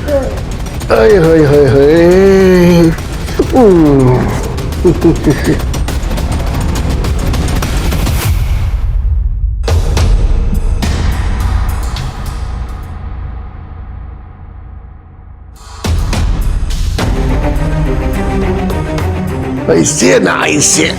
हाय हाय हाय हाय। ऐसे ना ऐसे।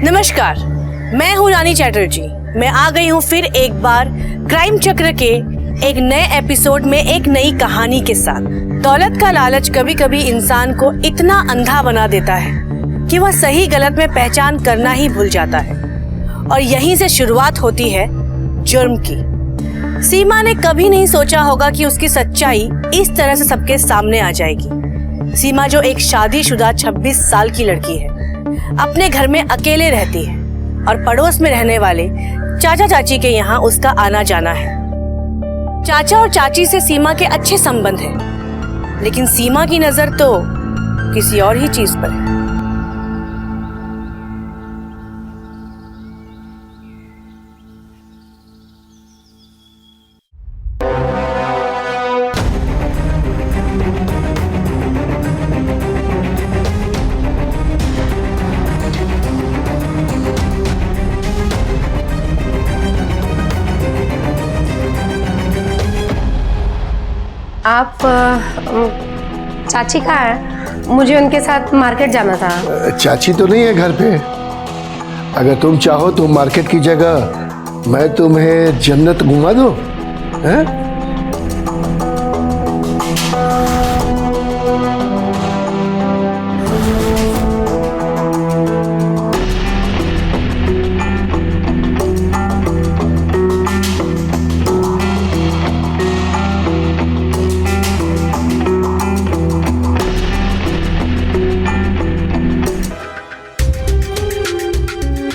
नमस्कार, मैं हूं रानी चैटर्जी। मैं आ गई हूं फिर एक बार क्राइम चक्र के एक नए एपिसोड में एक नई कहानी के साथ। दौलत का लालच कभी कभी इंसान को इतना अंधा बना देता है कि वह सही गलत में पहचान करना ही भूल जाता है और यहीं से शुरुआत होती है जुर्म की। सीमा ने कभी नहीं सोचा होगा कि उसकी सच्चाई इस तरह से सबके सामने आ जाएगी। सीमा जो एक शादीशुदा 26 साल की लड़की है, अपने घर में अकेले रहती है और पड़ोस में रहने वाले चाचा चाची के यहाँ उसका आना जाना है। चाचा और चाची से सीमा के अच्छे संबंध हैं, लेकिन सीमा की नजर तो किसी और ही चीज पर है। आप चाची कहाँ है? मुझे उनके साथ मार्केट जाना था। चाची तो नहीं है घर पे। अगर तुम चाहो तो मार्केट की जगह मैं तुम्हें जन्नत घुमा दूं, हैं?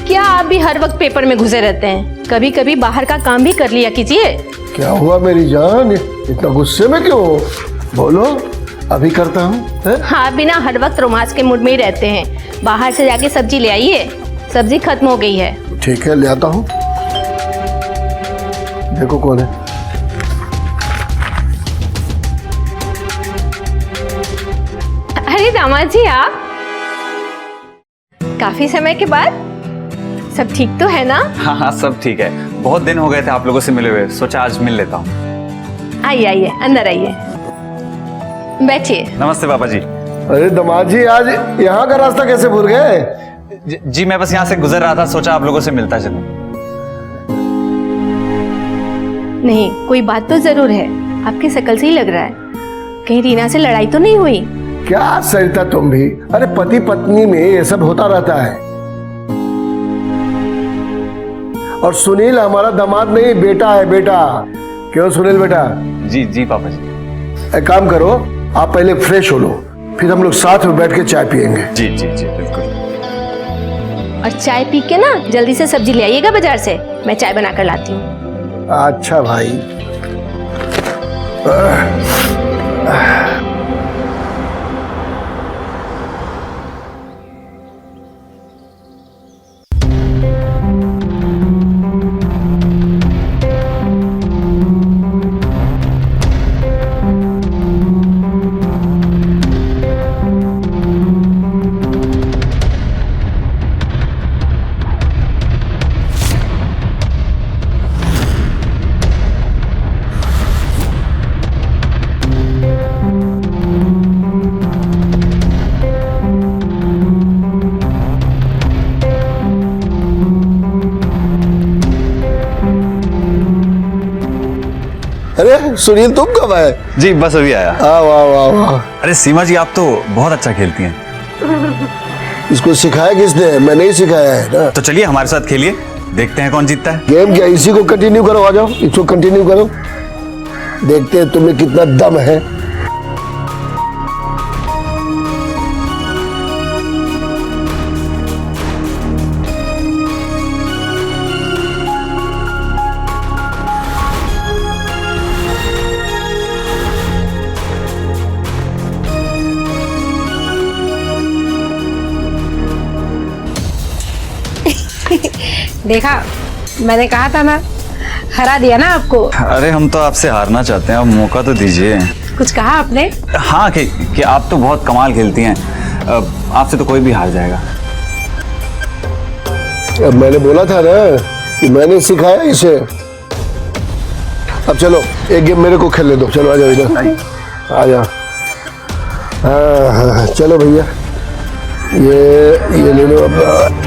क्या आप भी हर वक्त पेपर में घुसे रहते हैं? कभी कभी बाहर का काम भी कर लिया कीजिए। क्या हुआ मेरी जान, इतना गुस्से में क्यों हो? बोलो, अभी करता हूँ। हाँ, बिना हर वक्त रोमांस के मूड में ही रहते हैं। बाहर से जाके सब्जी ले आइए, सब्जी खत्म हो गई है। ठीक है, ले आता हूँ। देखो कौन है। अरे दामाद जी, आप काफी समय के बाद। सब ठीक तो है ना? हाँ हाँ, सब ठीक है। बहुत दिन हो गए थे आप लोगों से मिले हुए, सोचा आज मिल लेता हूँ। आइए आइए, अंदर आइए, बैठिए। नमस्ते पापा जी। अरे दामाद जी, आज यहाँ का रास्ता कैसे भूल गए? जी मैं बस यहाँ से गुजर रहा था, सोचा आप लोगों से मिलता चलूं। नहीं, कोई बात तो जरूर है। आपकी शक्ल से ही लग रहा है। कहीं रीना से लड़ाई तो नहीं हुई? क्या सरिता तुम भी, अरे पति पत्नी में ये सब होता रहता है। और सुनील हमारा दामाद नहीं, बेटा है, बेटा। क्यों सुनील बेटा? जी जी पापा जी। एक काम करो, आप पहले फ्रेश हो लो, फिर हम लोग साथ में बैठ के चाय पियेंगे। जी जी जी बिल्कुल। और चाय पी के ना जल्दी से सब्जी ले आइएगा बाजार से, मैं चाय बना कर लाती हूँ। अच्छा भाई। अरे सुनील, तुम कब आए? जी बस अभी आया। वाह वाह वाह। अरे सीमा जी, आप तो बहुत अच्छा खेलती हैं। इसको सिखाया किसने? मैं नहीं सिखाया है ना। तो चलिए हमारे साथ खेलिए, देखते हैं कौन जीतता है। गेम क्या, इसी को कंटिन्यू करो। आ जाओ, इसको कंटिन्यू करो, देखते हैं तुम्हें कितना दम है। देखा, मैंने कहा था ना, हरा दिया ना आपको। अरे हम तो आपसे हारना चाहते हैं, आप मौका तो दीजिए। कुछ कहा आपने? हाँ कि आप तो बहुत कमाल खेलती हैं, आपसे तो कोई भी हार जाएगा। अब मैंने बोला था ना कि मैंने सिखाया इसे। अब चलो एक गेम मेरे को खेलने दो, चलो आ जाओ इधर, आ जाओ। हाँ, चलो भैया, ये ले लो अब।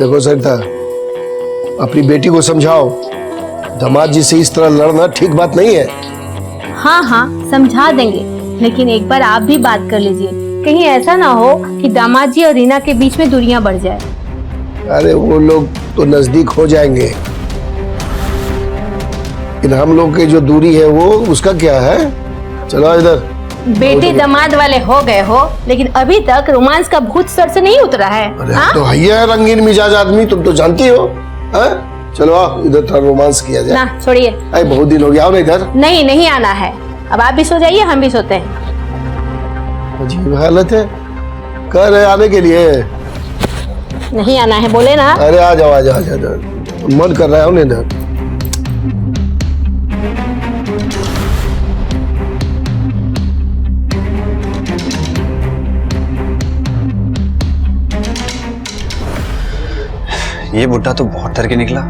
देखो सरिता, अपनी बेटी को समझाओ, दामाद जी से इस तरह लड़ना ठीक बात नहीं है। हाँ हाँ, समझा देंगे, लेकिन एक बार आप भी बात कर लीजिए। कहीं ऐसा ना हो कि दामाद जी और रीना के बीच में दूरियां बढ़ जाए। अरे वो लोग तो नजदीक हो जाएंगे, लेकिन हम लोग की जो दूरी है वो उसका क्या है। चलो इधर। बेटे दामाद वाले हो गए हो, लेकिन अभी तक रोमांस का भूत सर से नहीं उतरा है। अरे हाँ? तो है रंगीन मिजाज आदमी, तुम तो जानती हो। चलो आओ इधर, थोड़ा रोमांस किया जाए। ना छोड़िए। अरे बहुत दिन हो गया, आओ ना इधर। नहीं, नहीं आना है। अब आप भी सो जाइए, हम भी सोते हैं। अजीब हालत है, कह रहे आने के लिए। नहीं आना है, बोले ना। अरे आ जाओ आ जाओ आ जाओ, मन कर रहा है ना इधर। ये बुड्ढा तो बहुत डर के निकला।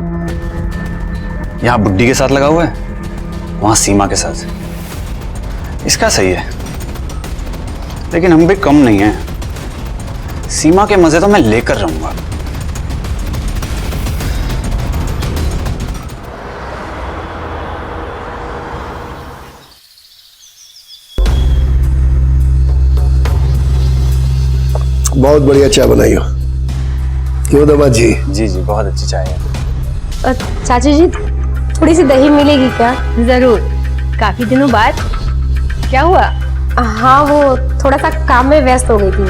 यहाँ बुड्ढी के साथ लगा हुआ है, वहां सीमा के साथ। इसका सही है, लेकिन हम भी कम नहीं हैं। सीमा के मजे तो मैं लेकर रहूंगा। बहुत बढ़िया चाय बनाई हो, क्यों दामाद जी? जी जी, बहुत अच्छी चाय है। चाची जी, थोड़ी सी दही मिलेगी क्या? जरूर, काफी दिनों बाद। क्या हुआ? हाँ, वो थोड़ा सा काम में व्यस्त हो गई थी।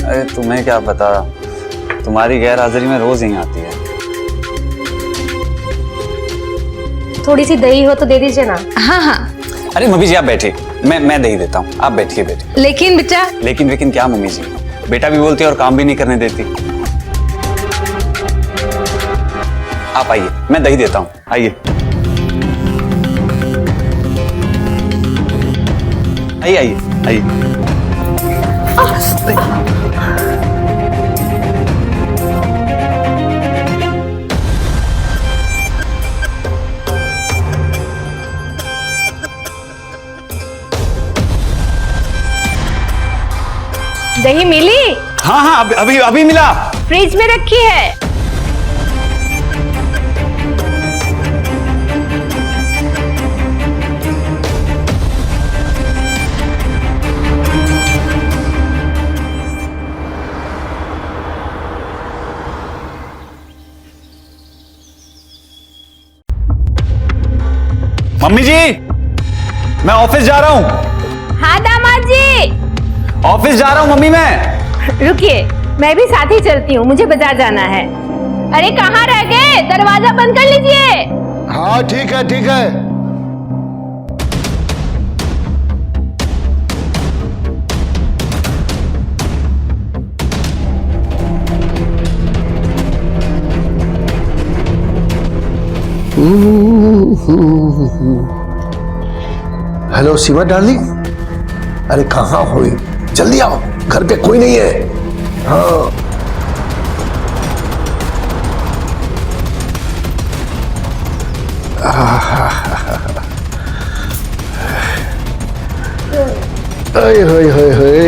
अरे तुम्हें क्या पता, तुम्हारी गैर हाजिरी में रोज यहीं आती है। थोड़ी सी दही हो तो दे दीजिए ना। हाँ हाँ। अरे मम्मी जी आप बैठिए, मैं दही देता हूँ, आप बैठिए बैठिए। लेकिन बेटा। लेकिन क्या मम्मी जी, बेटा भी बोलती है और काम भी नहीं करने देती। आप आइए, मैं दही देता हूँ, आइए आइए आइए आइए। दही मिली? हाँ हाँ, अभी अभी मिला, फ्रिज में रखी है। मम्मी जी मैं ऑफिस जा रहा हूँ। हाँ दामाद जी। ऑफिस जा रहा हूँ मम्मी मैं। रुकिए, मैं भी साथ ही चलती हूँ, मुझे बाजार जाना है। अरे कहाँ रह गए? दरवाजा बंद कर लीजिए। हाँ ठीक है ठीक है। हेलो सीमा डार्लिंग, अरे कहाँ हो? जल्दी आओ, घर पे कोई नहीं है। हाँ हाय हाय हाय हाय।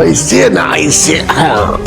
ऐसे ना ऐसे। हाँ।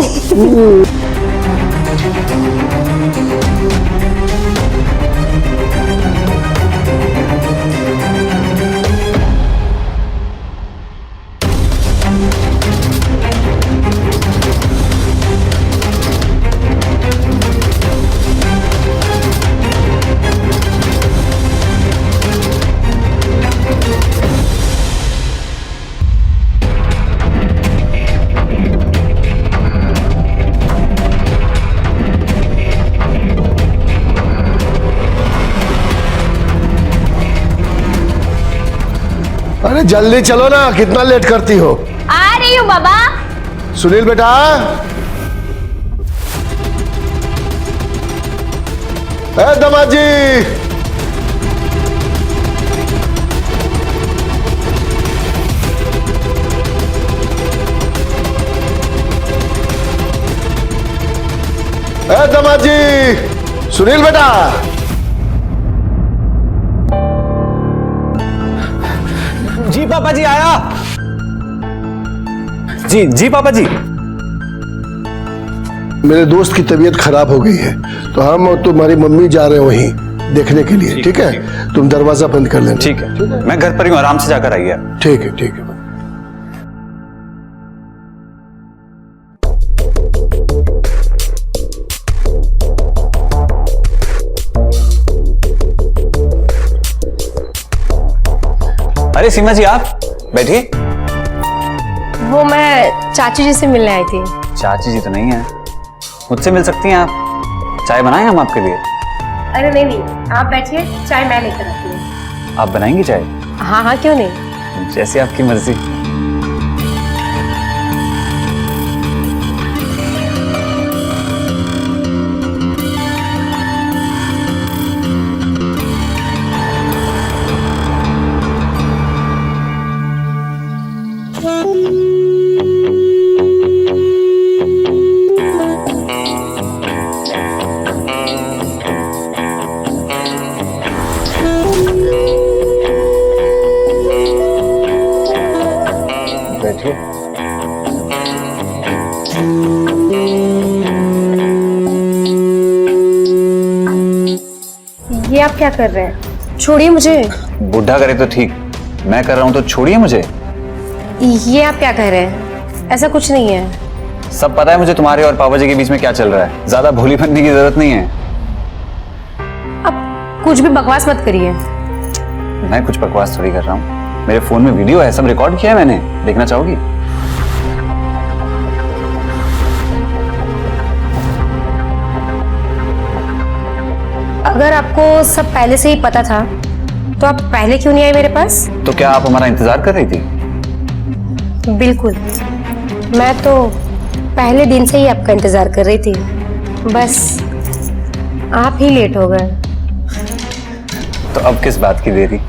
अरे जल्दी चलो ना, कितना लेट करती हो। आ रही हूँ बाबा। सुनील बेटा, ए दामाद जी, ए दामाद जी, सुनील बेटा। जी पापा जी, आया। जी जी पापा जी। मेरे दोस्त की तबीयत खराब हो गई है, तो हम और तुम्हारी मम्मी जा रहे हैं वहीं देखने के लिए। ठीक है, तुम दरवाजा बंद कर लेना। ठीक है, मैं घर पर ही हूँ, आराम से जाकर आइए। ठीक है, ठीक है। अरे सीमा जी, आप बैठिए। वो मैं चाची जी से मिलने आई थी। चाची जी तो नहीं है, मुझसे मिल सकती हैं आप। चाय बनाएं हम आपके लिए? अरे नहीं नहीं, आप बैठिए, चाय मैं लेकर आती हूँ। आप बनाएंगी चाय? हाँ हाँ, क्यों नहीं। जैसी आपकी मर्जी। बैठिए। ये आप क्या कर रहे हैं? छोड़िए मुझे। बुढ़ा करे तो ठीक, मैं कर रहा हूं तो छोड़िए मुझे। ये आप क्या कह रहे हैं? ऐसा कुछ नहीं है। सब पता है मुझे तुम्हारे और पापा जी के बीच में क्या चल रहा है। ज्यादा भोली बनने की जरूरत नहीं है। अब कुछ भी बकवास मत करिए। मैं कुछ बकवास थोड़ी कर रहा हूँ। मेरे फोन में वीडियो है, सब रिकॉर्ड किया है मैंने। देखना चाहोगी? अगर आपको सब पहले से ही पता था तो आप पहले क्यों नहीं आए मेरे पास? तो क्या आप हमारा इंतजार कर रही थी? बिल्कुल, मैं तो पहले दिन से ही आपका इंतजार कर रही थी, बस आप ही लेट हो गए। तो अब किस बात की देरी?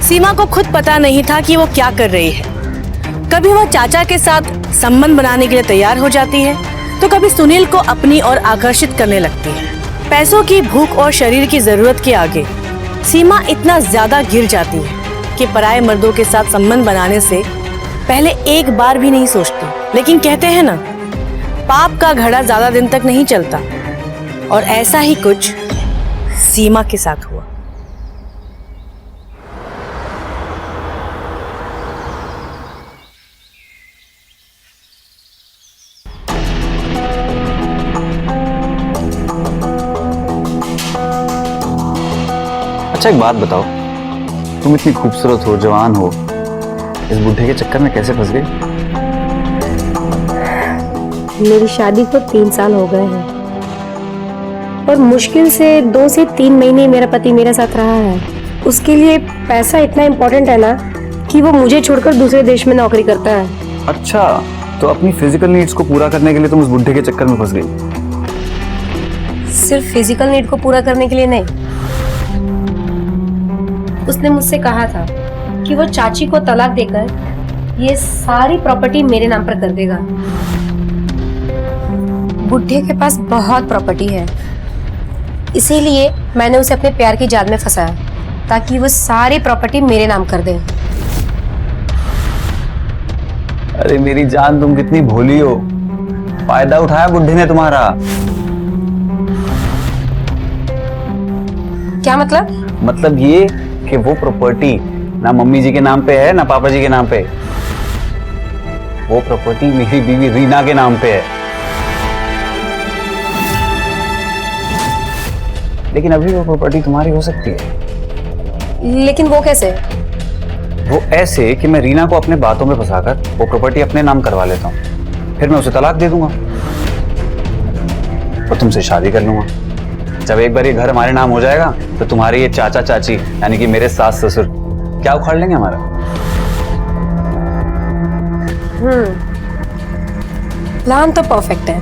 सीमा को खुद पता नहीं था कि वो क्या कर रही है। कभी वह चाचा के साथ संबंध बनाने के लिए तैयार हो जाती है, तो कभी सुनील को अपनी ओर आकर्षित करने लगती है। पैसों की भूख और शरीर की जरूरत के आगे सीमा इतना ज्यादा गिर जाती है कि पराये मर्दों के साथ संबंध बनाने से पहले एक बार भी नहीं सोचती। लेकिन कहते हैं ना, पाप का घड़ा ज्यादा दिन तक नहीं चलता, और ऐसा ही कुछ सीमा के साथ हुआ। अच्छा एक बात बताओ, तुम इतनी खूबसूरत हो, जवान हो, इस बुढ़े के चक्कर में कैसे फंस गई? मेरी शादी को 3 साल हो गए हैं और मुश्किल से 2 से 3 महीने मेरा पति मेरे साथ रहा है। उसके लिए पैसा इतना इम्पोर्टेंट है ना कि वो मुझे छोड़कर दूसरे देश में नौकरी करता है। अच्छा, तो अपनी फिजिकल नीड्स को पूरा करने के लिए तुम उस बुढ़े के चक्कर में फंस गई? सिर्फ फिजिकल नीड को पूरा करने के लिए नहीं, उसने मुझसे कहा था कि वो चाची को तलाक देकर ये सारी प्रॉपर्टी मेरे नाम पर कर देगा। बुढ़े के पास बहुत प्रॉपर्टी है, इसीलिए मैंने उसे अपने प्यार की जाल में फंसाया ताकि वो सारी प्रॉपर्टी मेरे नाम कर दे। अरे मेरी जान, तुम कितनी भोली हो। फायदा उठाया बुढ़े ने तुम्हारा। क्या मतलब? मतलब ये कि वो प्रॉपर्टी ना मम्मी जी के नाम पे है ना पापा जी के नाम पे। वो प्रॉपर्टी मेरी बीवी रीना के नाम पे है। लेकिन अभी वो प्रॉपर्टी तुम्हारी हो सकती है। लेकिन वो कैसे? वो ऐसे कि मैं रीना को अपने बातों में फंसाकर वो प्रॉपर्टी अपने नाम करवा लेता हूँ, फिर मैं उसे तलाक दे दूंगा और तुमसे शादी कर लूंगा। जब एक बार ये घर हमारे नाम हो जाएगा तो तुम्हारे ये चाचा चाची यानी कि मेरे सास ससुर क्या उखाड़ लेंगे हमारा। प्लान तो परफेक्ट है।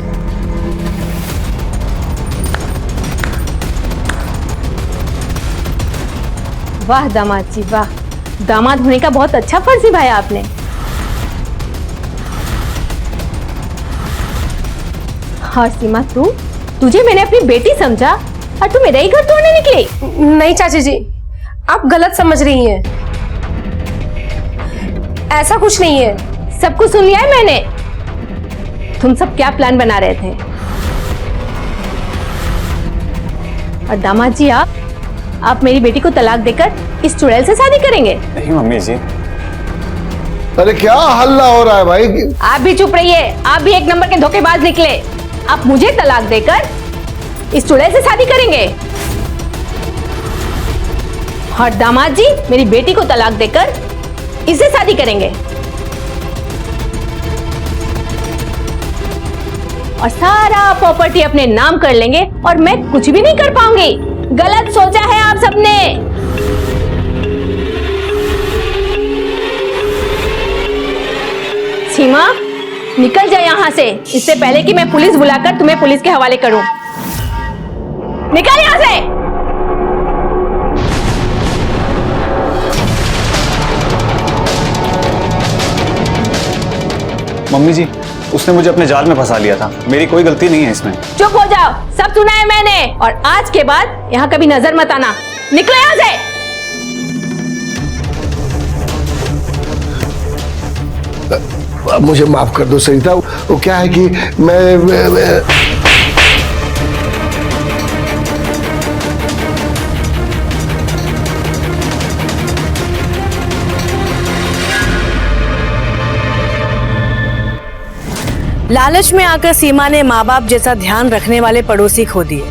वाह दामाद जी वाह, दामाद होने का बहुत अच्छा फर्ज निभाया आपने। हाँ सीमा, तुझे मैंने अपनी बेटी समझा और तू मेरा ही घर तोड़ने निकली। नहीं चाची जी, आप गलत समझ रही हैं। ऐसा कुछ नहीं है। सब कुछ सुन लिया है मैंने। तुम सब क्या प्लान बना रहे थे? और दामाद जी, आप मेरी बेटी को तलाक देकर इस चुड़ैल से शादी करेंगे? नहीं मम्मी जी। अरे क्या हल्ला हो रहा है भाई? आप भी चुप रहिए, आप भी एक नंबर के धोखेबाज निकले। आप मुझे तलाक देकर इस चुड़ैल से शादी करेंगे और दामाद जी मेरी बेटी को तलाक देकर इससे शादी करेंगे और सारा प्रॉपर्टी अपने नाम कर लेंगे और मैं कुछ भी नहीं कर पाऊंगी। गलत सोचा है आप सबने। सीमा, निकल जाए यहाँ से, इससे पहले कि मैं पुलिस बुलाकर तुम्हें पुलिस के हवाले करूं। निकल यहाँ से। मम्मी जी, उसने मुझे अपने जाल में फंसा लिया था, मेरी कोई गलती नहीं है इसमें। चुप हो जाओ, सब सुना है मैंने और आज के बाद यहाँ कभी नजर मत आना। निकलो यहाँ से। अब मुझे माफ कर दो सरिता, वो क्या है कि मैं लालच में आकर सीमा ने माँ बाप जैसा ध्यान रखने वाले पड़ोसी खो दिए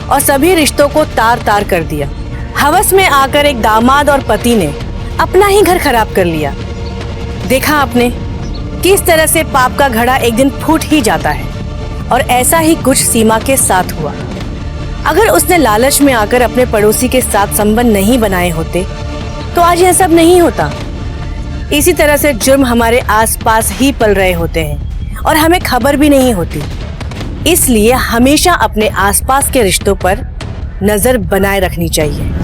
और सभी रिश्तों को तार तार कर दिया। हवस में आकर एक दामाद और पति ने अपना ही घर खराब कर लिया। देखा आपने किस तरह से पाप का घड़ा एक दिन फूट ही जाता है और ऐसा ही कुछ सीमा के साथ हुआ। अगर उसने लालच में आकर अपने पड़ोसी के साथ संबंध नहीं बनाए होते तो आज यह सब नहीं होता। इसी तरह से जुर्म हमारे आसपास ही पल रहे होते हैं और हमें खबर भी नहीं होती। इसलिए हमेशा अपने आसपास के रिश्तों पर नजर बनाए रखनी चाहिए।